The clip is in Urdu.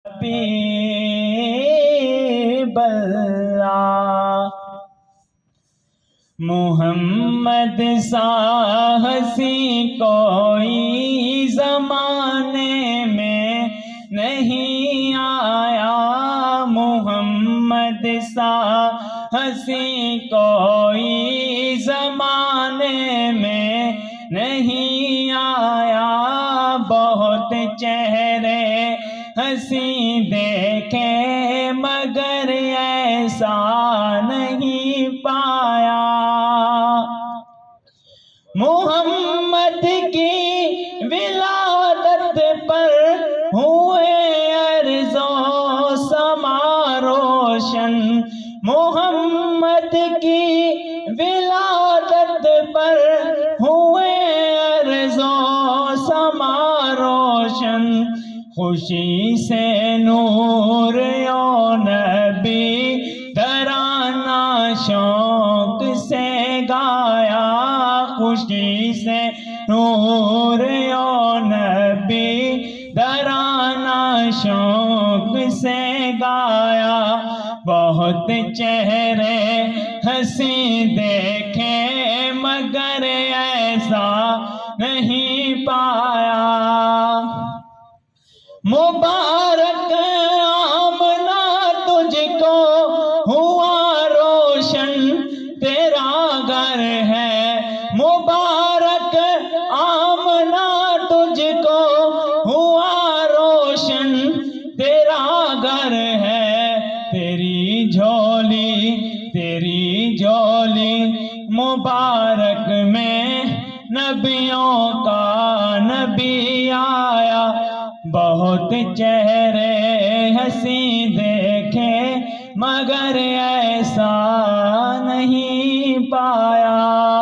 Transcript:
حبیب اللہ محمد سا ہنسی کوئی زمانے میں نہیں آیا، محمد سا ہنسی کوئی زمانے میں نہیں آیا، بہت چہرے ہنسی دیکھے مگر ایسا نہیں پایا، محمد کی ولادت پر ہوئے ارض و سما روشن، محمد کی ولادت پر ہوئے ارض و سما روشن، خوشی سے نور یو نبی ترانہ شوق سے گایا، خوشی سے نور یو نبی ترانہ شوق سے گایا، بہت چہرے ہنسی دیکھے مگر ایسا نہیں پایا، مبارک آمنہ تجھ کو ہوا روشن تیرا گھر ہے، مبارک آمنہ تجھ کو ہوا روشن تیرا گھر ہے، تیری جھولی مبارک میں نبیوں کا نبی آیا، بہت چہرے ہنسی دیکھے مگر ایسا نہیں پایا۔